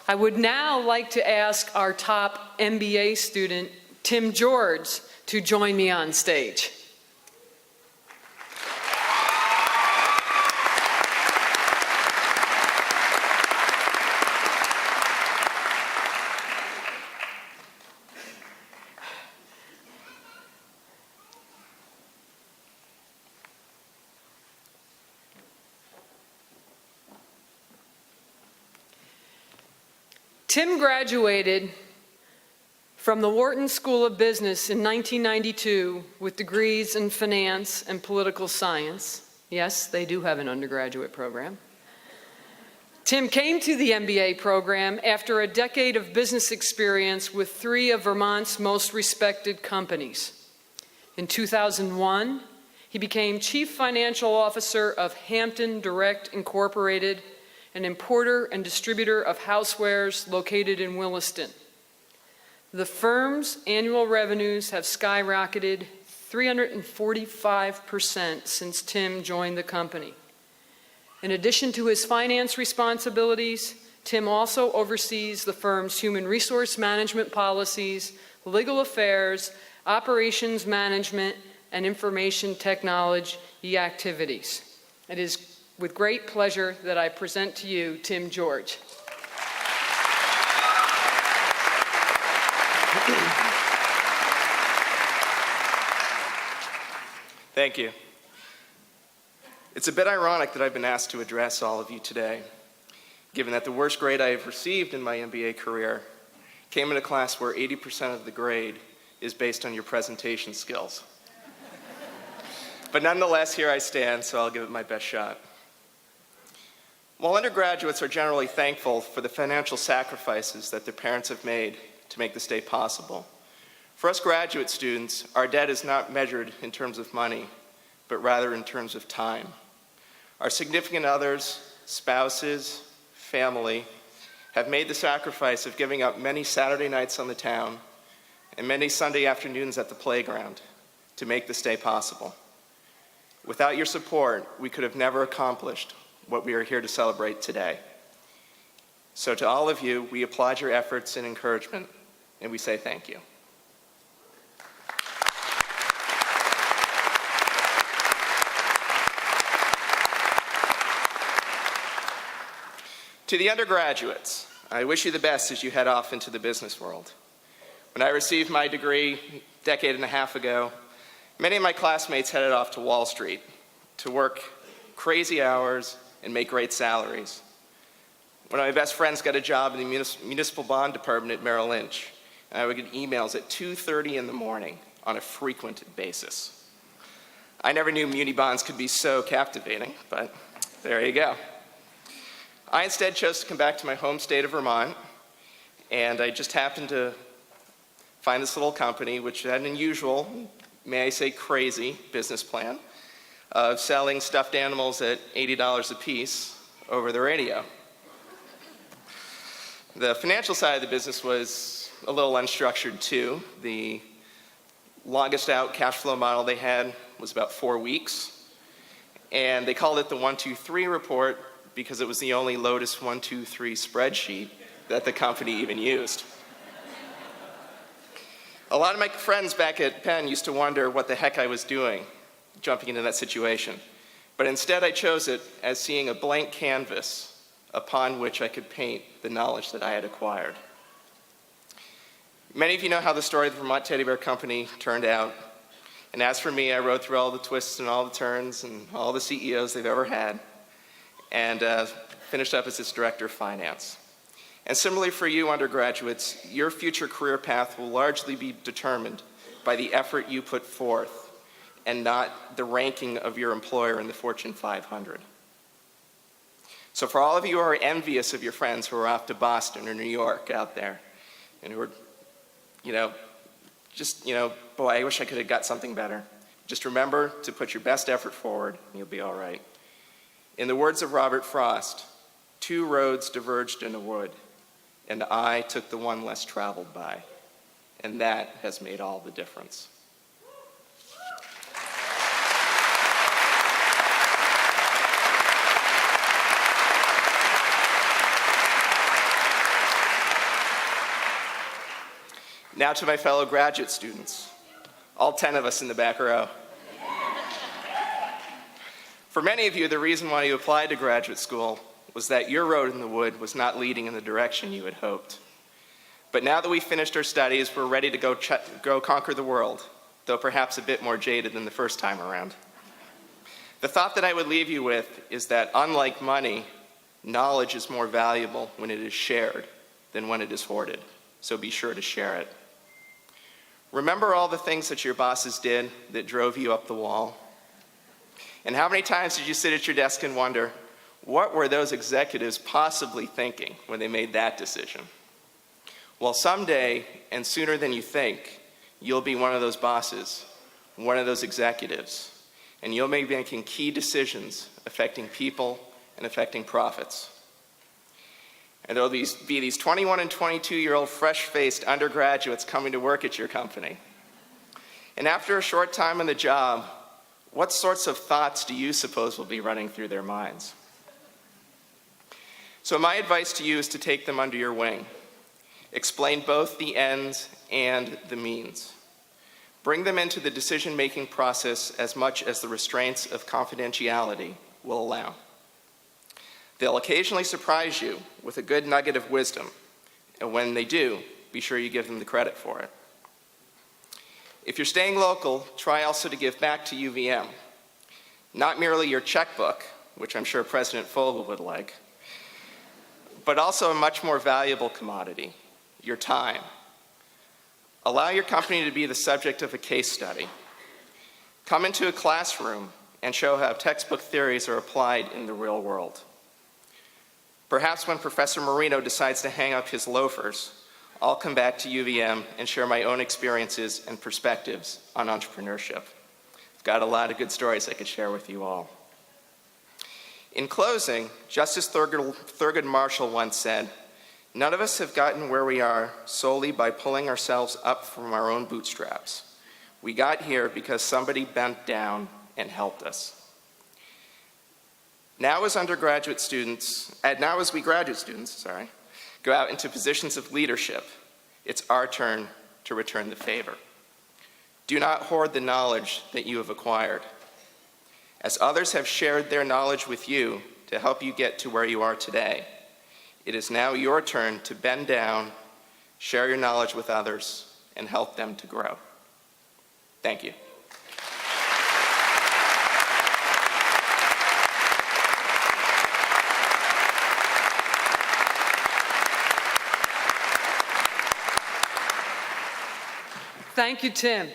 I would now like to ask our top MBA student, Tim George, to join me on stage. Tim graduated from the Wharton School of Business in 1992 with degrees in finance and political science. Yes, they do have an undergraduate program. Tim came to the MBA program after a decade of business experience with 3 of Vermont's most respected companies. In 2001, he became Chief Financial Officer of Hampton Direct Incorporated, an importer and distributor of housewares located in Williston. The firm's annual revenues have skyrocketed 345% since Tim joined the company. In addition to his finance responsibilities, Tim also oversees the firm's human resource management policies, legal affairs, operations management, and information technology activities. It is with great pleasure that I present to you Tim George. Thank you. It's a bit ironic that I've been asked to address all of you today, given that the worst grade I have received in my MBA career came in a class where 80% of the grade is based on your presentation skills. But nonetheless, here I stand, so I'll give it my best shot. While undergraduates are generally thankful for the financial sacrifices that their parents have made to make this day possible, for us graduate students, our debt is not measured in terms of money, but rather in terms of time. Our significant others, spouses, family, have made the sacrifice of giving up many Saturday nights on the town and many Sunday afternoons at the playground to make this day possible. Without your support, we could have never accomplished what we are here to celebrate today. So to all of you, we applaud your efforts and encouragement, and we say thank you. To the undergraduates, I wish you the best as you head off into the business world. When I received my degree a decade and a half ago, many of my classmates headed off to Wall Street to work crazy hours and make great salaries. One of my best friends got a job in the municipal bond department at Merrill Lynch, and I would get emails at 2:30 in the morning on a frequent basis. I never knew muni bonds could be so captivating, but there you go. I instead chose to come back to my home state of Vermont, and I just happened to find this little company which had an unusual, may I say crazy, business plan of selling stuffed animals at $80 a piece over the radio. The financial side of the business was a little unstructured too. The longest out cash flow model they had was about 4 weeks, and they called it the 1-2-3 report because it was the only Lotus 1-2-3 spreadsheet that the company even used. A lot of my friends back at Penn used to wonder what the heck I was doing, jumping into that situation. But instead I chose it as seeing a blank canvas upon which I could paint the knowledge that I had acquired. Many of you know how the story of the Vermont Teddy Bear Company turned out. And as for me, I rode through all the twists and all the turns and all the CEOs they've ever had, and finished up as its director of finance. And similarly for you undergraduates, your future career path will largely be determined by the effort you put forth and not the ranking of your employer in the Fortune 500. So for all of you who are envious of your friends who are off to Boston or New York out there, and who are, boy, I wish I could have got something better. Just remember to put your best effort forward, and you'll be all right. In the words of Robert Frost, 2 roads diverged in a wood, and I took the one less traveled by, and that has made all the difference. Now to my fellow graduate students, all 10 of us in the back row. For many of you, the reason why you applied to graduate school was that your road in the wood was not leading in the direction you had hoped. But now that we've finished our studies, we're ready to go conquer the world, though perhaps a bit more jaded than the first time around. The thought that I would leave you with is that, unlike money, knowledge is more valuable when it is shared than when it is hoarded, so be sure to share it. Remember all the things that your bosses did that drove you up the wall? And how many times did you sit at your desk and wonder, what were those executives possibly thinking when they made that decision? Well, someday, and sooner than you think, you'll be one of those bosses, one of those executives, and you'll be making key decisions affecting people and affecting profits. And there'll be these 21 and 22-year-old fresh-faced undergraduates coming to work at your company. And after a short time on the job, what sorts of thoughts do you suppose will be running through their minds? So my advice to you is to take them under your wing. Explain both the ends and the means. Bring them into the decision-making process as much as the restraints of confidentiality will allow. They'll occasionally surprise you with a good nugget of wisdom, and when they do, be sure you give them the credit for it. If you're staying local, try also to give back to UVM. Not merely your checkbook, which I'm sure President Fogel would like, but also a much more valuable commodity, your time. Allow your company to be the subject of a case study. Come into a classroom and show how textbook theories are applied in the real world. Perhaps when Professor Marino decides to hang up his loafers, I'll come back to UVM and share my own experiences and perspectives on entrepreneurship. I've got a lot of good stories I could share with you all. In closing, Justice Thurgood Marshall once said, "None of us have gotten where we are solely by pulling ourselves up from our own bootstraps. We got here because somebody bent down and helped us." Now as we graduate students, go out into positions of leadership, it's our turn to return the favor. Do not hoard the knowledge that you have acquired. As others have shared their knowledge with you to help you get to where you are today, it is now your turn to bend down, share your knowledge with others, and help them to grow. Thank you. Thank you, Tim.